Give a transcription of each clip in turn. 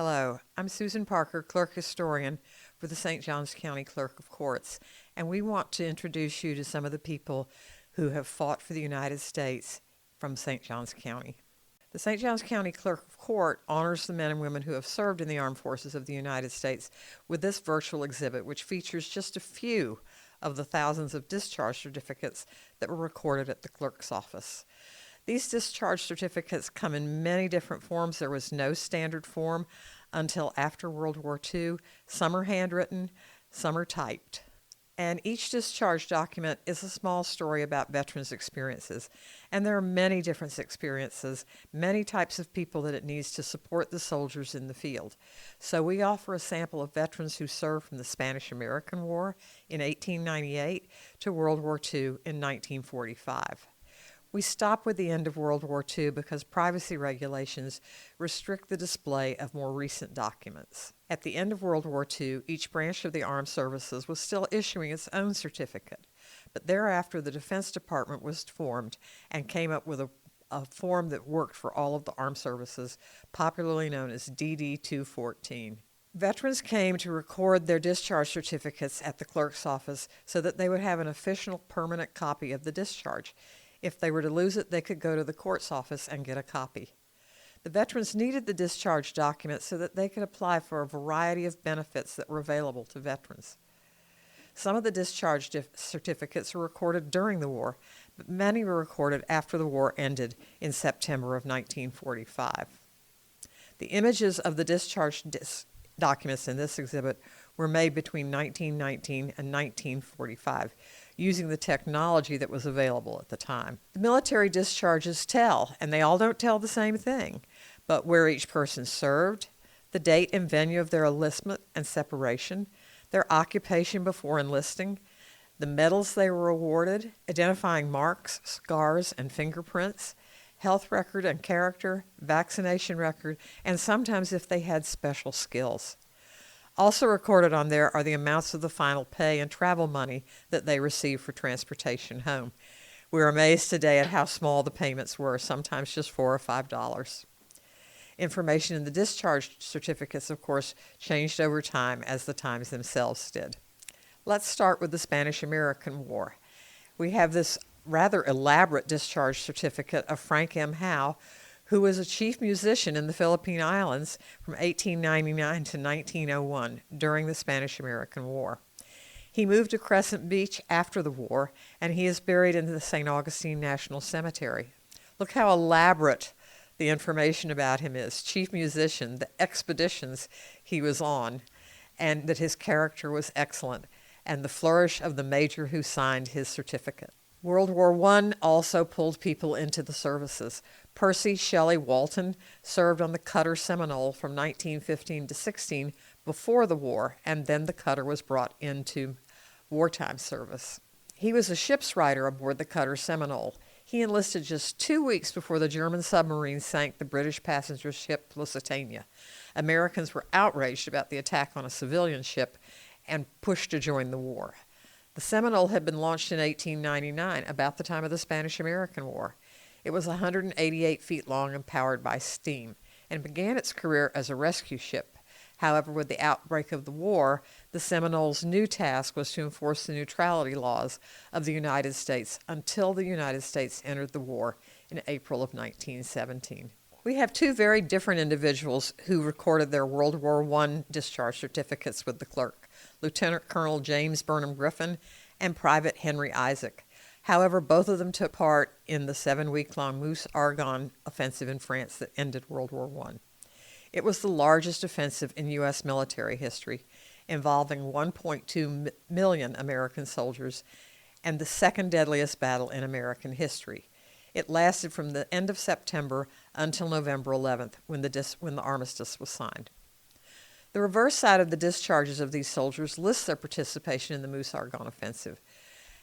Hello, I'm Susan Parker, Clerk Historian for the St. Johns County Clerk of Courts, and we want to introduce you to some of the people who have fought for the United States from St. Johns County. The St. Johns County Clerk of Court honors the men and women who have served in the armed forces of the United States with this virtual exhibit, which features just a few of the thousands of discharge certificates that were recorded at the clerk's office. These discharge certificates come in many different forms. There was no standard form until after World War II. Some are handwritten, some are typed. And each discharge document is a small story about veterans' experiences. And there are many different experiences, many types of people that it needs to support the soldiers in the field. So we offer a sample of veterans who served from the Spanish-American War in 1898 to World War II in 1945. We stop with the end of World War II because privacy regulations restrict the display of more recent documents. At the end of World War II, each branch of the armed services was still issuing its own certificate, but thereafter the Defense Department was formed and came up with a form that worked for all of the armed services, popularly known as DD 214. Veterans came to record their discharge certificates at the clerk's office so that they would have an official permanent copy of the discharge. If they were to lose it, they could go to the court's office and get a copy. The veterans needed the discharge document so that they could apply for a variety of benefits that were available to veterans. Some of the discharge certificates were recorded during the war, but many were recorded after the war ended in September of 1945. The images of the discharge documents in this exhibit were made between 1919 and 1945. Using the technology that was available at the time. The military discharges tell, and they all don't tell the same thing, but where each person served, the date and venue of their enlistment and separation, their occupation before enlisting, the medals they were awarded, identifying marks, scars, and fingerprints, health record and character, vaccination record, and sometimes if they had special skills. Also recorded on there are the amounts of the final pay and travel money that they received for transportation home. We're amazed today at how small the payments were, sometimes just $4 or $5. Information in the discharge certificates, of course, changed over time as the times themselves did. Let's start with the Spanish-American War. We have this rather elaborate discharge certificate of Frank M. Howe, who was a chief musician in the Philippine Islands from 1899 to 1901 during the Spanish-American War. He moved to Crescent Beach after the war, and he is buried in the St. Augustine National Cemetery. Look how elaborate the information about him is. Chief musician, the expeditions he was on, and that his character was excellent, and the flourish of the major who signed his certificate. World War I also pulled people into the services. Percy Shelley Walton served on the cutter Seminole from 1915 to 16 before the war, and then the cutter was brought into wartime service. He was a ship's rider aboard the cutter Seminole. He enlisted just 2 weeks before the German submarine sank the British passenger ship Lusitania. Americans were outraged about the attack on a civilian ship and pushed to join the war. The Seminole had been launched in 1899, about the time of the Spanish-American War. It was 188 feet long and powered by steam, and began its career as a rescue ship. However, with the outbreak of the war, the Seminole's new task was to enforce the neutrality laws of the United States until the United States entered the war in April of 1917. We have two very different individuals who recorded their World War I discharge certificates with the clerk, Lieutenant Colonel James Burnham Griffin and Private Henry Isaac. However, both of them took part in the 7-week-long Meuse-Argonne offensive in France that ended World War I. It was the largest offensive in U.S. military history, involving 1.2 million American soldiers, and the second deadliest battle in American history. It lasted from the end of September until November 11th, when the armistice was signed. The reverse side of the discharges of these soldiers lists their participation in the Meuse-Argonne offensive.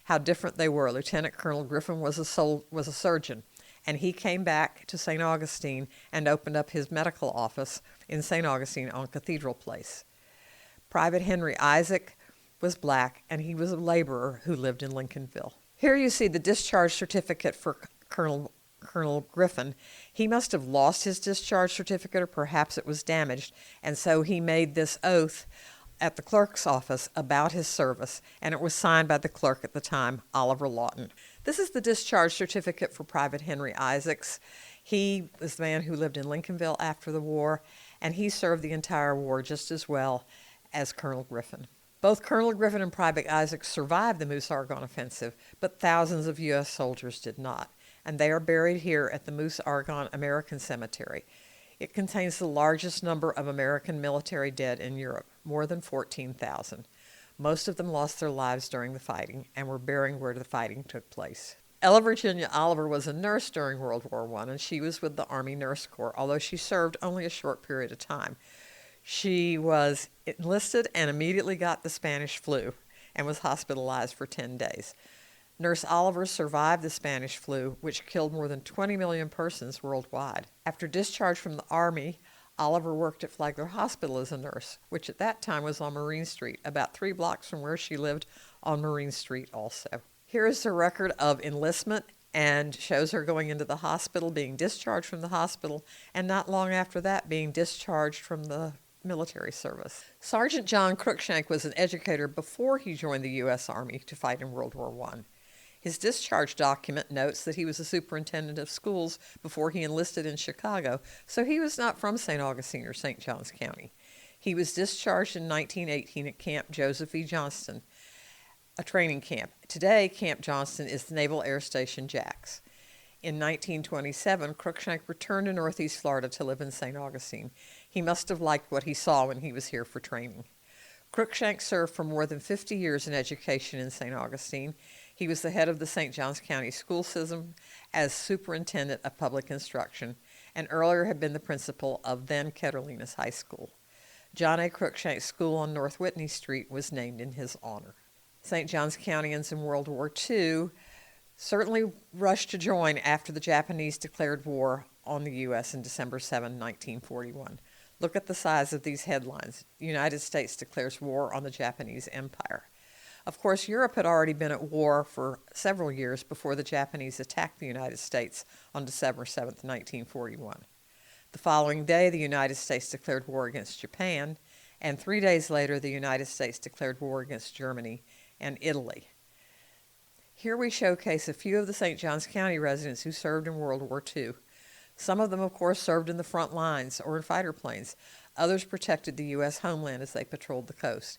How different they were. Lieutenant Colonel Griffin was a surgeon, and he came back to St. Augustine and opened up his medical office in St. Augustine on Cathedral Place. Private Henry Isaac was black, and he was a laborer who lived in Lincolnville. Here you see the discharge certificate for Colonel Colonel Griffin, he must have lost his discharge certificate or perhaps it was damaged, and so he made this oath at the clerk's office about his service, and it was signed by the clerk at the time, Oliver Lawton. This is the discharge certificate for Private Henry Isaacs. He was the man who lived in Lincolnville after the war, and he served the entire war just as well as Colonel Griffin. Both Colonel Griffin and Private Isaacs survived the Moose-Argonne Offensive, but thousands of U.S. soldiers did not, and they are buried here at the Moose-Argonne American Cemetery. It contains the largest number of American military dead in Europe, more than 14,000. Most of them lost their lives during the fighting and were buried where the fighting took place. Ella Virginia Oliver was a nurse during World War I, and she was with the Army Nurse Corps, although she served only a short period of time. She was enlisted and immediately got the Spanish flu and was hospitalized for 10 days. Nurse Oliver survived the Spanish flu, which killed more than 20 million persons worldwide. After discharge from the Army, Oliver worked at Flagler Hospital as a nurse, which at that time was on Marine Street, about 3 blocks from where she lived on Marine Street also. Here is her record of enlistment and shows her going into the hospital, being discharged from the hospital, and not long after that being discharged from the military service. Sergeant John Cruikshank was an educator before he joined the U.S. Army to fight in World War I. His discharge document notes that he was a superintendent of schools before he enlisted in Chicago, so he was not from St. Augustine or St. Johns County. He was discharged in 1918 at Camp Joseph E. Johnston, a training camp. Today, Camp Johnston is the Naval Air Station Jax. In 1927, Cruikshank returned to Northeast Florida to live in St. Augustine. He must have liked what he saw when he was here for training. Cruikshank served for more than 50 years in education in St. Augustine. He was the head of the St. Johns County school system as superintendent of public instruction, and earlier had been the principal of then Ketterlinas High School. John A. Cruikshank School on North Whitney Street was named in his honor. St. Johns Countyans in World War II certainly rushed to join after the Japanese declared war on the U.S. in December 7, 1941. Look at the size of these headlines. The United States declares war on the Japanese Empire. Of course, Europe had already been at war for several years before the Japanese attacked the United States on December 7, 1941. The following day, the United States declared war against Japan, and 3 days later, the United States declared war against Germany and Italy. Here we showcase a few of the St. Johns County residents who served in World War II. Some of them, of course, served in the front lines or in fighter planes. Others protected the U.S. homeland as they patrolled the coast.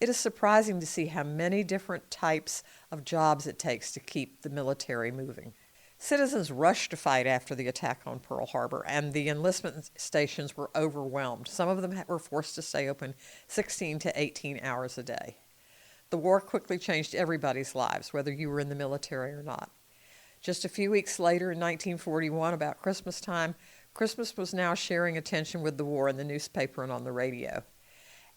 It is surprising to see how many different types of jobs it takes to keep the military moving. Citizens rushed to fight after the attack on Pearl Harbor, and the enlistment stations were overwhelmed. Some of them were forced to stay open 16 to 18 hours a day. The war quickly changed everybody's lives, whether you were in the military or not. Just a few weeks later, in 1941, about Christmas time, Christmas was now sharing attention with the war in the newspaper and on the radio.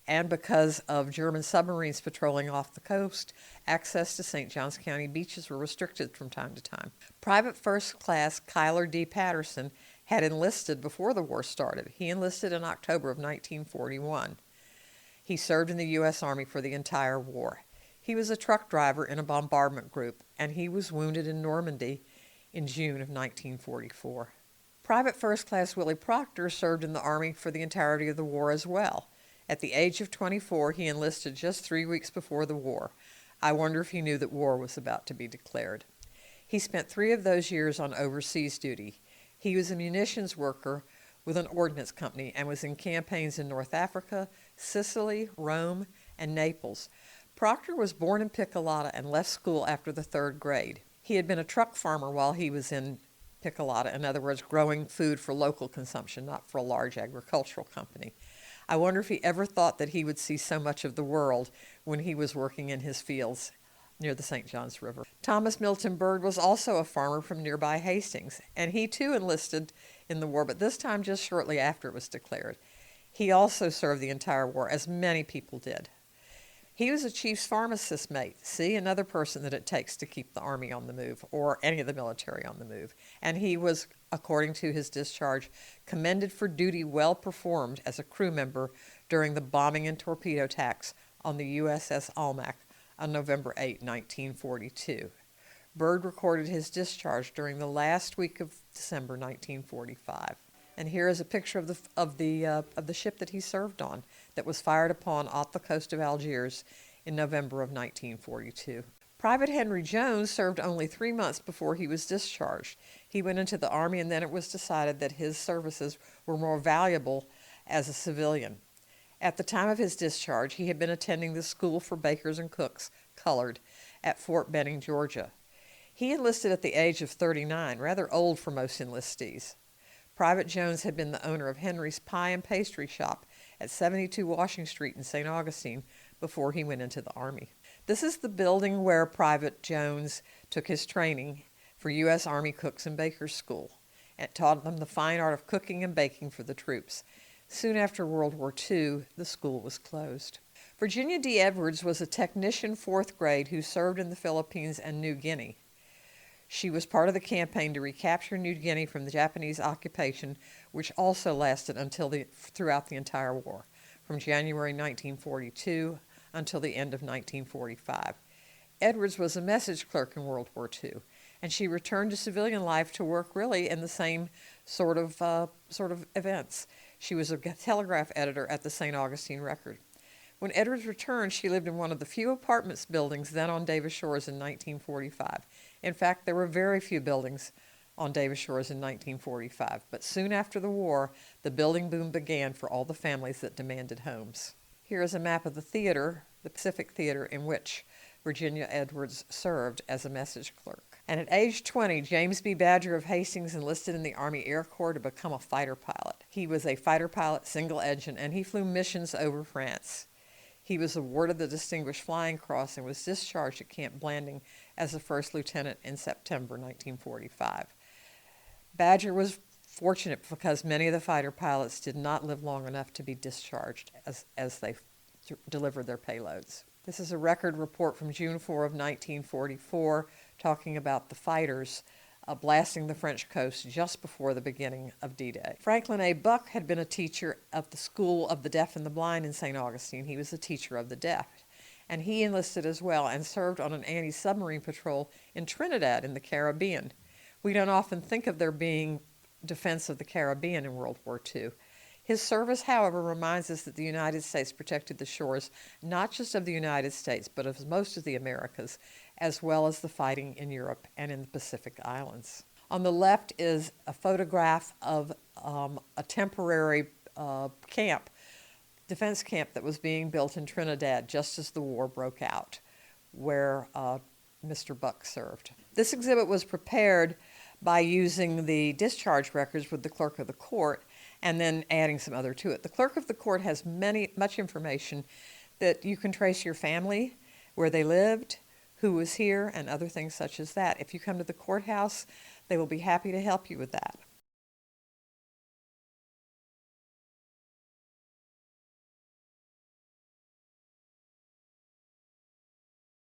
And because of German submarines patrolling off the coast, access to St. Johns County beaches were restricted from time to time. Private First Class Kyler D. Patterson had enlisted before the war started. He enlisted in October of 1941. He served in the U.S. Army for the entire war. He was a truck driver in a bombardment group, and he was wounded in Normandy in June of 1944. Private First Class Willie Proctor served in the Army for the entirety of the war as well. At the age of 24, he enlisted just 3 weeks before the war. I wonder if he knew that war was about to be declared. He spent 3 of those years on overseas duty. He was a munitions worker with an ordnance company and was in campaigns in North Africa, Sicily, Rome, and Naples. Proctor was born in Piccolata and left school after the 3rd grade. He had been a truck farmer while he was in Piccolata, in other words, growing food for local consumption, not for a large agricultural company. I wonder if he ever thought that he would see so much of the world when he was working in his fields near the St. Johns River. Thomas Milton Byrd was also a farmer from nearby Hastings, and he too enlisted in the war, but this time just shortly after it was declared. He also served the entire war, as many people did. He was a chief's pharmacist mate. See, another person that it takes to keep the Army on the move, or any of the military on the move. And he was, according to his discharge, commended for duty well performed as a crew member during the bombing and torpedo attacks on the USS Almac on November 8, 1942. Byrd recorded his discharge during the last week of December 1945. And here is a picture of the ship that he served on that was fired upon off the coast of Algiers in November of 1942. Private Henry Jones served only 3 months before he was discharged. He went into the Army, and then it was decided that his services were more valuable as a civilian. At the time of his discharge, he had been attending the School for Bakers and Cooks, Colored, at Fort Benning, Georgia. He enlisted at the age of 39, rather old for most enlistees. Private Jones had been the owner of Henry's Pie and Pastry Shop at 72 Washington Street in St. Augustine before he went into the Army. This is the building where Private Jones took his training for U.S. Army Cooks and Bakers School and taught them the fine art of cooking and baking for the troops. Soon after World War II, the school was closed. Virginia D. Edwards was a technician 4th grade who served in the Philippines and New Guinea. She was part of the campaign to recapture New Guinea from the Japanese occupation, which also lasted throughout the entire war, from January 1942 until the end of 1945. Edwards was a message clerk in World War II, and she returned to civilian life to work really in the same sort of events. She was a telegraph editor at the St. Augustine Record. When Edwards returned, she lived in one of the few apartments buildings then on Davis Shores in 1945. In fact, there were very few buildings on Davis Shores in 1945, but soon after the war, the building boom began for all the families that demanded homes. Here is a map of the theater, the Pacific Theater, in which Virginia Edwards served as a message clerk. And at age 20, James B. Badger of Hastings enlisted in the Army Air Corps to become a fighter pilot. He was a fighter pilot, single engine, and he flew missions over France. He was awarded the Distinguished Flying Cross and was discharged at Camp Blanding as a first lieutenant in September 1945. Badger was fortunate because many of the fighter pilots did not live long enough to be discharged as they delivered their payloads. This is a record report from June 4 of 1944 talking about the fighters blasting the French coast just before the beginning of D-Day. Franklin A. Buck had been a teacher at the School of the Deaf and the Blind in St. Augustine. He was a teacher of the deaf, and he enlisted as well and served on an anti-submarine patrol in Trinidad in the Caribbean. We don't often think of there being defense of the Caribbean in World War II. His service, however, reminds us that the United States protected the shores not just of the United States, but of most of the Americas, as well as the fighting in Europe and in the Pacific Islands. On the left is a photograph of a temporary defense camp that was being built in Trinidad just as the war broke out, where Mr. Buck served. This exhibit was prepared by using the discharge records with the clerk of the court and then adding some other to it. The clerk of the court has much information that you can trace your family, where they lived, who was here, and other things such as that. If you come to the courthouse, they will be happy to help you with that.